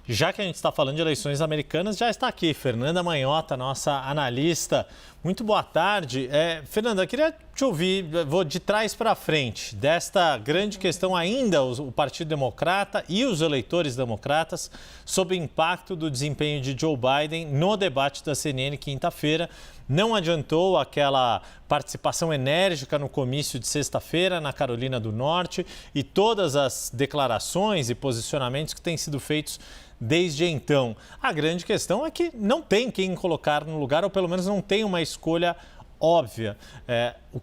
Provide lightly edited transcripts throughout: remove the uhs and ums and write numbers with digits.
Já que a gente está falando de eleições americanas, já está aqui Fernanda Manhota, nossa analista. Muito boa tarde. Fernanda, queria te ouvir, vou de trás para frente, desta grande questão ainda, o Partido Democrata e os eleitores democratas, sobre o impacto do desempenho de Joe Biden no debate da CNN quinta-feira. Não adiantou aquela participação enérgica no comício de sexta-feira na Carolina do Norte e todas as declarações e posicionamentos que têm sido feitos desde então. A grande questão é que não tem quem colocar no lugar, ou pelo menos não tem uma escolha óbvia.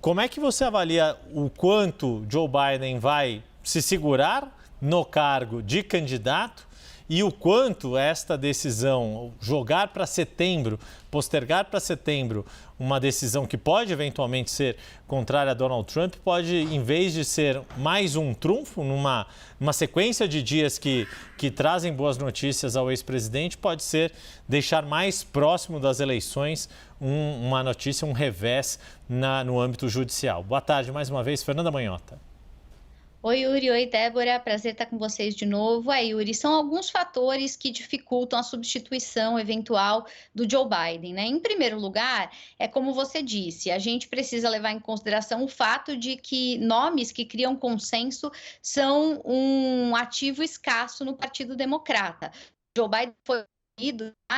Como é que você avalia o quanto Joe Biden vai se segurar no cargo de candidato e o quanto esta decisão, jogar para setembro, postergar para setembro uma decisão que pode eventualmente ser contrária a Donald Trump, pode, em vez de ser mais um trunfo numa sequência de dias que trazem boas notícias ao ex-presidente, pode ser deixar mais próximo das eleições uma notícia, um revés no âmbito judicial. Boa tarde mais uma vez, Fernanda Manhota. Oi, Yuri. Oi, Débora. Prazer estar com vocês de novo. Yuri, são alguns fatores que dificultam a substituição eventual do Joe Biden, né? Em primeiro lugar, é como você disse, a gente precisa levar em consideração o fato de que nomes que criam consenso são um ativo escasso no Partido Democrata. Joe Biden foi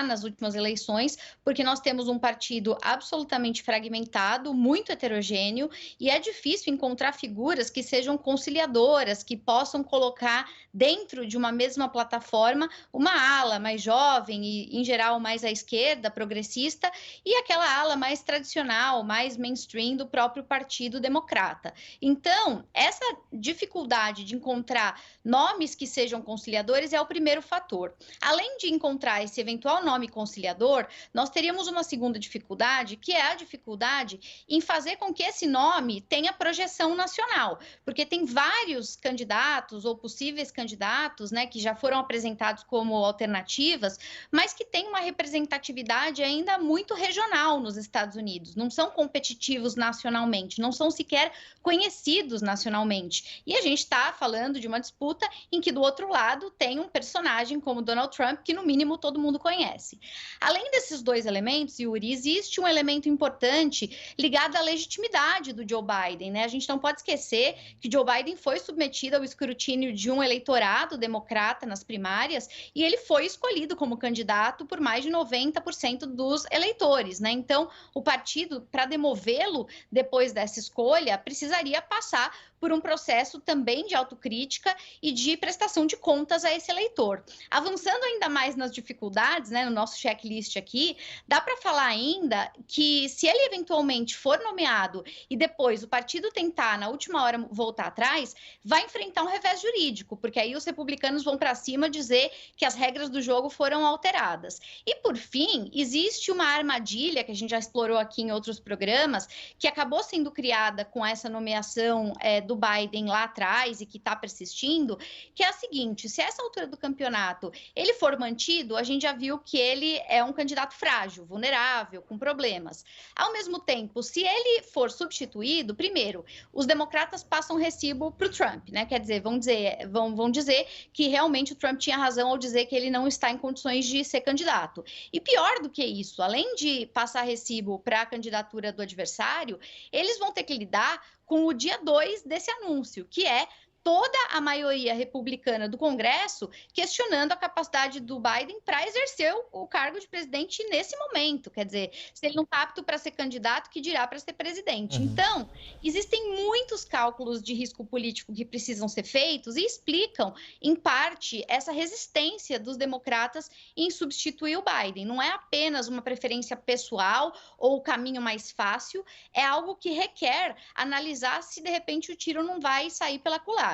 nas últimas eleições, porque nós temos um partido absolutamente fragmentado, muito heterogêneo, e é difícil encontrar figuras que sejam conciliadoras, que possam colocar dentro de uma mesma plataforma uma ala mais jovem e, em geral, mais à esquerda, progressista, e aquela ala mais tradicional, mais mainstream do próprio Partido Democrata. Então, essa dificuldade de encontrar nomes que sejam conciliadores é o primeiro fator. Além de encontrar esse eventual nome conciliador, nós teríamos uma segunda dificuldade, que é a dificuldade em fazer com que esse nome tenha projeção nacional, porque tem vários candidatos ou possíveis candidatos, né, que já foram apresentados como alternativas, mas que têm uma representatividade ainda muito regional nos Estados Unidos, não são competitivos nacionalmente, não são sequer conhecidos nacionalmente. E a gente está falando de uma disputa em que do outro lado tem um personagem como Donald Trump, que no mínimo todo mundo conhece. Além desses dois elementos, Yuri, existe um elemento importante ligado à legitimidade do Joe Biden, né? A gente não pode esquecer que Joe Biden foi submetido ao escrutínio de um eleitorado democrata nas primárias e ele foi escolhido como candidato por mais de 90% dos eleitores, né? Então, o partido, para demovê-lo depois dessa escolha, precisaria passar por um processo também de autocrítica e de prestação de contas a esse eleitor. Avançando ainda mais nas dificuldades, né, no nosso checklist aqui, dá para falar ainda que se ele eventualmente for nomeado e depois o partido tentar, na última hora, voltar atrás, vai enfrentar um revés jurídico, porque aí os republicanos vão para cima dizer que as regras do jogo foram alteradas. E, por fim, existe uma armadilha que a gente já explorou aqui em outros programas, que acabou sendo criada com essa nomeação do Biden lá atrás e que está persistindo, que é a seguinte: se a essa altura do campeonato ele for mantido, a gente já viu que ele é um candidato frágil, vulnerável, com problemas. Ao mesmo tempo, se ele for substituído, primeiro, os democratas passam recibo para o Trump, né? Quer dizer, vão dizer que realmente o Trump tinha razão ao dizer que ele não está em condições de ser candidato. E pior do que isso, além de passar recibo para a candidatura do adversário, eles vão ter que lidar com o dia 2 desse anúncio, que é toda a maioria republicana do Congresso questionando a capacidade do Biden para exercer o cargo de presidente nesse momento. Quer dizer, se ele não está apto para ser candidato, que dirá para ser presidente? Então, existem muitos cálculos de risco político que precisam ser feitos e explicam, em parte, essa resistência dos democratas em substituir o Biden. Não é apenas uma preferência pessoal ou o caminho mais fácil, é algo que requer analisar se, de repente, o tiro não vai sair pela culatra.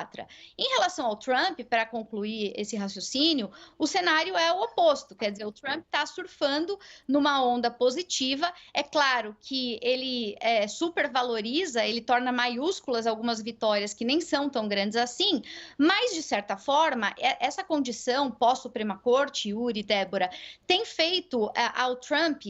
Em relação ao Trump, para concluir esse raciocínio, o cenário é o oposto, quer dizer, o Trump está surfando numa onda positiva. É claro que ele supervaloriza, ele torna maiúsculas algumas vitórias que nem são tão grandes assim, mas, de certa forma, essa condição pós-Suprema Corte, Yuri, Débora, tem feito ao Trump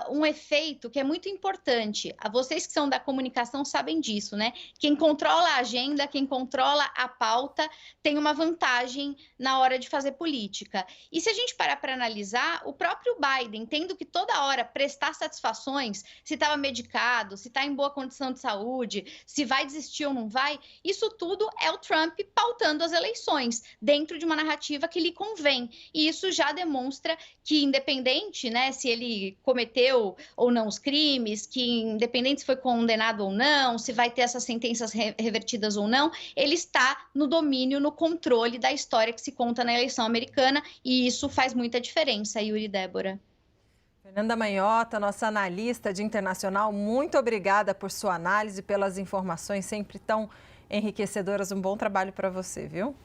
um efeito que é muito importante. Vocês que são da comunicação sabem disso, né? Quem controla a agenda, quem controla controla a pauta tem uma vantagem na hora de fazer política. E se a gente parar para analisar, o próprio Biden, tendo que toda hora prestar satisfações, se estava medicado, se está em boa condição de saúde, se vai desistir ou não vai, isso tudo é o Trump pautando as eleições, dentro de uma narrativa que lhe convém. E isso já demonstra que, independente, né, se ele cometeu ou não os crimes, que independente se foi condenado ou não, se vai ter essas sentenças revertidas ou não, ele está no domínio, no controle da história que se conta na eleição americana, e isso faz muita diferença, Yuri e Débora. Fernanda Manhota, nossa analista de internacional, muito obrigada por sua análise, pelas informações sempre tão enriquecedoras. Um bom trabalho para você, viu?